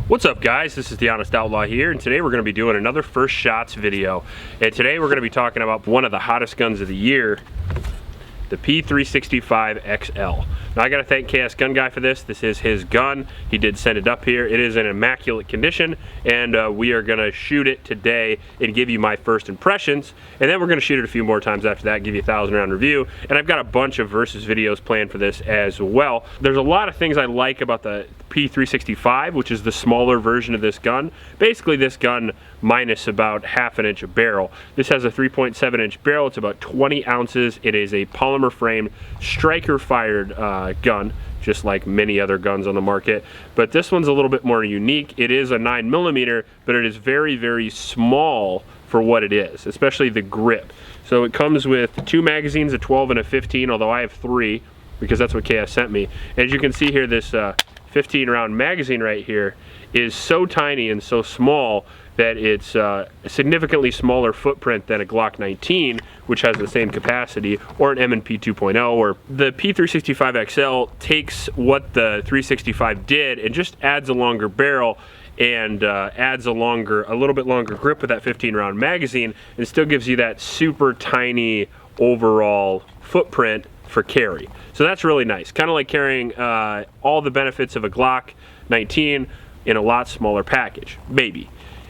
What's up, guys? This is the Honest Outlaw here, and today we're going to be doing another First Shots video. And today we're going to be talking about one of the hottest guns of the year, the P365 XL. Now I got to thank KS Gun Guy for this. This is his gun. He did send it up here. It is in immaculate condition, and we are going to shoot it today and give you my first impressions. And then we're going to shoot it a few more times after that, give you a 1,000-round review. And I've got a bunch of versus videos planned for this as well. There's a lot of things I like about the P365, which is the smaller version of this gun. Basically this gun minus about ½ inch of barrel. This has a 3.7 inch barrel. It's about 20 ounces. It is a polymer framed striker fired gun, just like many other guns on the market, but this one's a little bit more unique. It is a 9mm, but it is very, very small for what it is, especially the grip. So it comes with 2 magazines, a 12 and a 15, although I have 3 because that's what KS sent me. And as you can see here, this 15-round magazine right here is so tiny and so small that it's a significantly smaller footprint than a Glock 19, which has the same capacity, or an M&P 2.0. Or the P365 XL takes what the 365 did and just adds a longer barrel and adds a little bit longer grip with that 15-round magazine, and still gives you that super tiny overall footprint for carry. So that's really nice. Kind of like carrying all the benefits of a Glock 19 in a lot smaller package, maybe.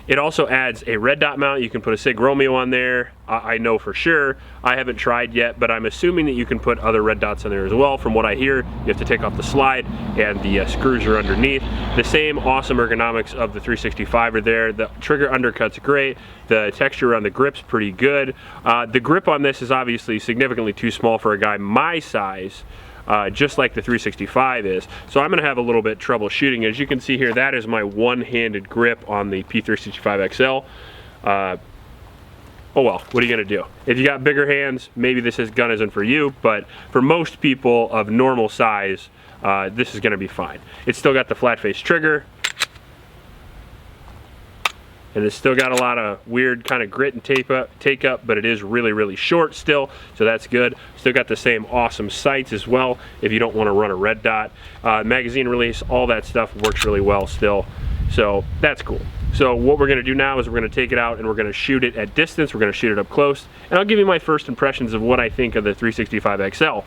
It also adds a red dot mount. You can put a Sig Romeo on there. I know for sure. I haven't tried yet, but I'm assuming that you can put other red dots on there as well. From what I hear, you have to take off the slide and the screws are underneath. The same awesome ergonomics of the 365 are there. The trigger undercut's great. The texture on the grip's pretty good. The grip on this is obviously significantly too small for a guy my size. Just like the 365 is. So I'm gonna have a little bit trouble shooting. As you can see here, that is my one-handed grip on the P365 XL. Oh well, what are you gonna do? If you got bigger hands, maybe this gun isn't for you, but for most people of normal size, this is gonna be fine. It's still got the flat face trigger, and it's still got a lot of weird kind of grit and take up, but it is really, really short still, so that's good. Still got the same awesome sights as well if you don't want to run a red dot. Magazine release, all that stuff works really well still, so that's cool. So what we're going to do now is we're going to take it out and we're going to shoot it at distance. We're going to shoot it up close, and I'll give you my first impressions of what I think of the 365 XL.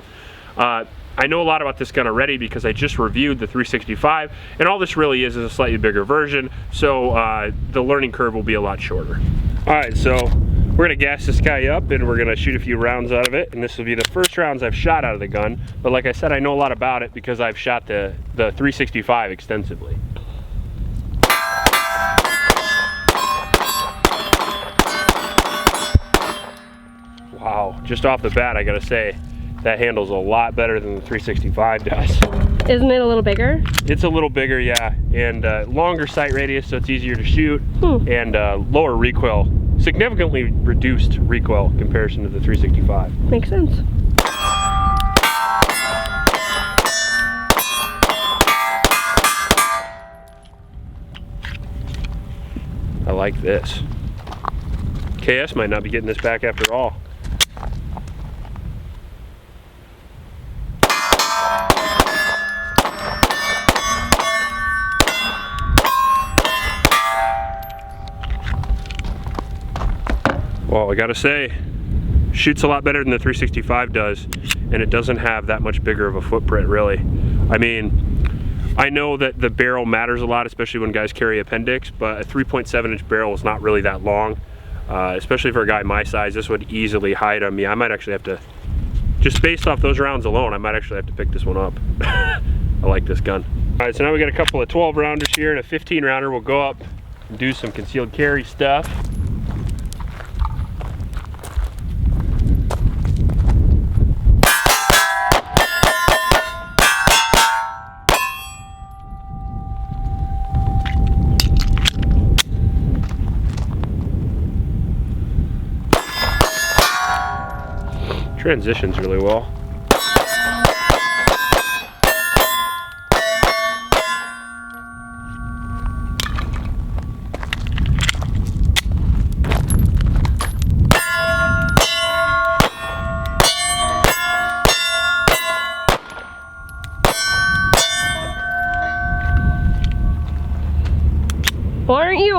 I know a lot about this gun already because I just reviewed the 365, and all this really is a slightly bigger version, so the learning curve will be a lot shorter. Alright, so we're going to gas this guy up and we're going to shoot a few rounds out of it, and this will be the first rounds I've shot out of the gun, but like I said, I know a lot about it because I've shot the 365 extensively. Wow, just off the bat I gotta say, that handles a lot better than the 365 does. Isn't it a little bigger? It's a little bigger, yeah, and longer sight radius, so it's easier to shoot, and lower recoil, significantly reduced recoil in comparison to the 365. Makes sense. I like this. KS might not be getting this back after all. Well, I gotta say, shoots a lot better than the 365 does, and it doesn't have that much bigger of a footprint, really. I mean, I know that the barrel matters a lot, especially when guys carry appendix, but a 3.7 inch barrel is not really that long, especially for a guy my size. This would easily hide on me. I might actually have to, just based off those rounds alone, I might actually have to pick this one up. I like this gun. All right, so now we got a couple of 12 rounders here and a 15 rounder. We'll go up and do some concealed carry stuff. Transitions really well.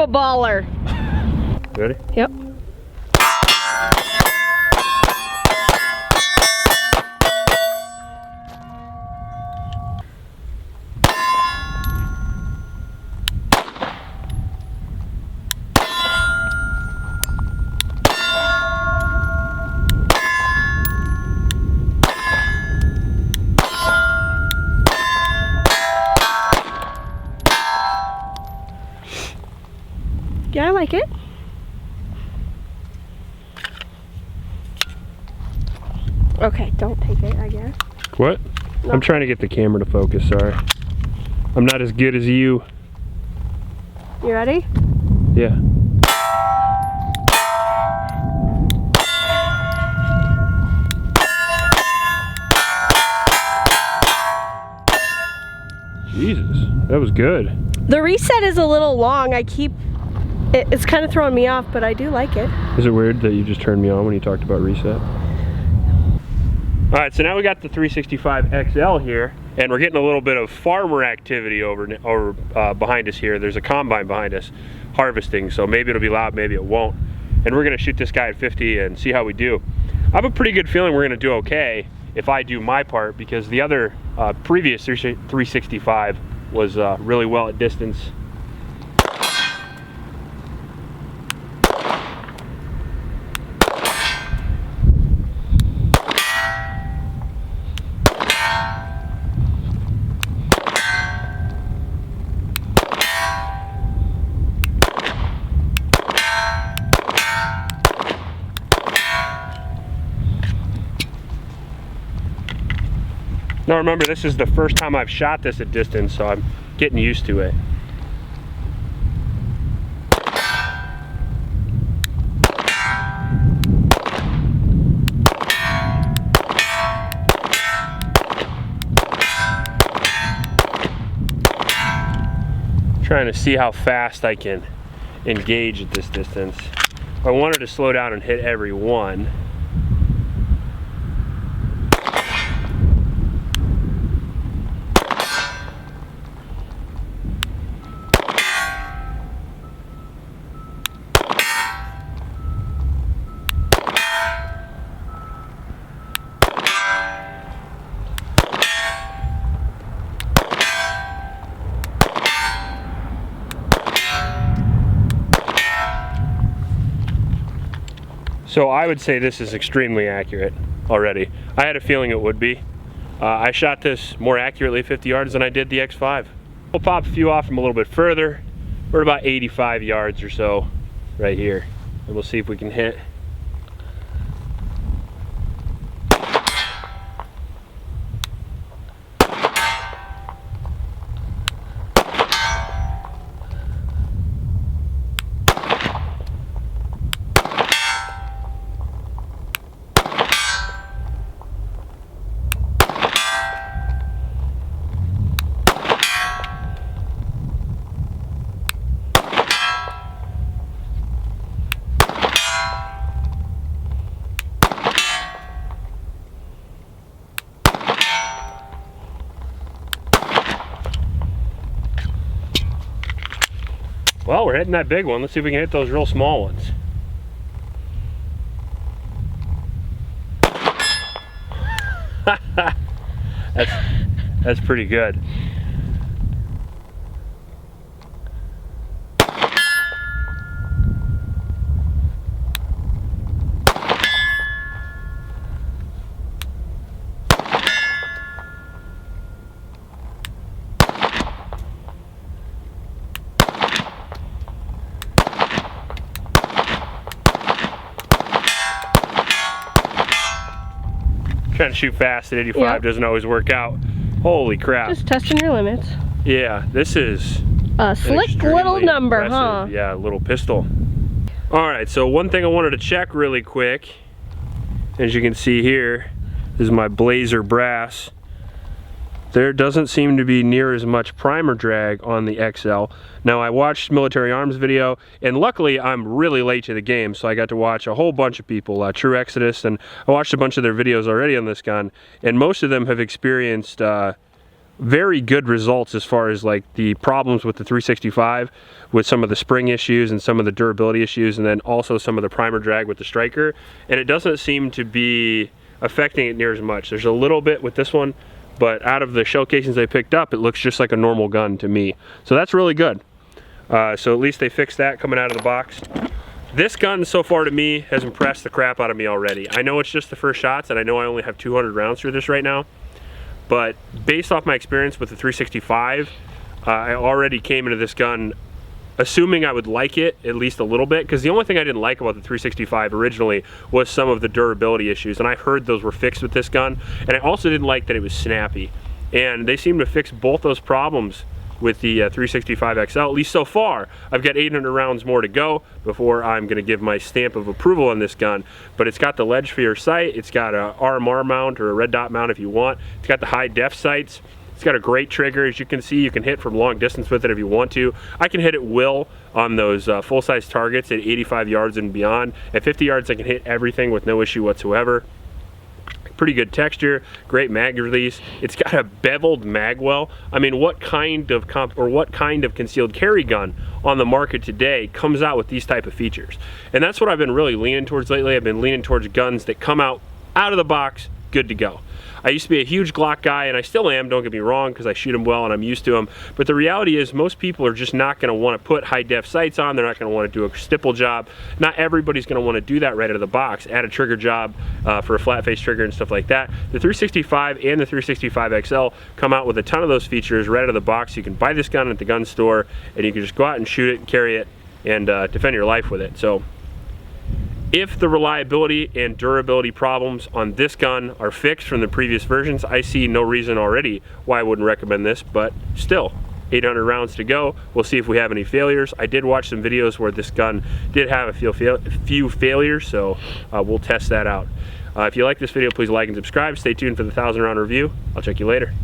a baller. Ready? Yep. Yeah, I like it. Okay, don't take it, I guess. What? No. I'm trying to get the camera to focus, sorry. I'm not as good as you. You ready? Yeah. Jesus, that was good. The reset is a little long. It's kind of throwing me off, but I do like it. Is it weird that you just turned me on when you talked about reset? All right, so now we got the 365 XL here, and we're getting a little bit of farmer activity over behind us here. There's a combine behind us harvesting, so maybe it'll be loud, maybe it won't. And we're gonna shoot this guy at 50 and see how we do. I have a pretty good feeling we're gonna do okay if I do my part, because the other previous 365 was really well at distance. Now remember, this is the first time I've shot this at distance, so I'm getting used to it. Trying to see how fast I can engage at this distance. If I wanted to slow down and hit every one, so I would say this is extremely accurate already. I had a feeling it would be. I shot this more accurately at 50 yards than I did the X5. We'll pop a few off from a little bit further. We're at about 85 yards or so right here. And we'll see if we can hit. Well, we're hitting that big one. Let's see if we can hit those real small ones. That's pretty good. Trying to shoot fast at 85 doesn't always work out. Holy crap. Just testing your limits. Yeah, this is a slick little number, huh? Yeah, little pistol. All right, so one thing I wanted to check really quick, as you can see here, is my Blazer brass. There doesn't seem to be near as much primer drag on the XL. Now, I watched Military Arms video, and luckily I'm really late to the game, so I got to watch a whole bunch of people, True Exodus, and I watched a bunch of their videos already on this gun, and most of them have experienced very good results as far as like the problems with the 365 with some of the spring issues and some of the durability issues, and then also some of the primer drag with the striker, and it doesn't seem to be affecting it near as much. There's a little bit with this one, but out of the shell casings I picked up, it looks just like a normal gun to me, so that's really good. So at least they fixed that coming out of the box. This gun so far to me has impressed the crap out of me already. I know it's just the first shots, and I know I only have 200 rounds through this right now, but based off my experience with the 365, I already came into this gun assuming I would like it at least a little bit, because the only thing I didn't like about the 365 originally was some of the durability issues, and I heard those were fixed with this gun, and I also didn't like that it was snappy, and they seem to fix both those problems with the 365 XL, at least so far. I've got 800 rounds more to go before I'm going to give my stamp of approval on this gun, but it's got the ledge for your sight, it's got a RMR mount or a red dot mount if you want, it's got the high def sights, it's got a great trigger. As you can see, you can hit from long distance with it if you want to. I can hit at will on those full-size targets at 85 yards and beyond. At 50 yards I can hit everything with no issue whatsoever. Pretty good texture, great mag release. It's got a beveled mag well. I mean, what kind of concealed carry gun on the market today comes out with these type of features? And that's what I've been really leaning towards lately. I've been leaning towards guns that come out of the box good to go. I used to be a huge Glock guy, and I still am, don't get me wrong, because I shoot them well and I'm used to them, but the reality is most people are just not going to want to put high def sights on. They're not going to want to do a stipple job. Not everybody's going to want to do that right out of the box, add a trigger job for a flat face trigger and stuff like that. The 365 and the 365 XL come out with a ton of those features right out of the box. You can buy this gun at the gun store and you can just go out and shoot it and carry it and defend your life with it. So if the reliability and durability problems on this gun are fixed from the previous versions, I see no reason already why I wouldn't recommend this, but still, 800 rounds to go. We'll see if we have any failures. I did watch some videos where this gun did have a few failures, so we'll test that out. If you like this video, please like and subscribe. Stay tuned for the 1,000 round review. I'll check you later.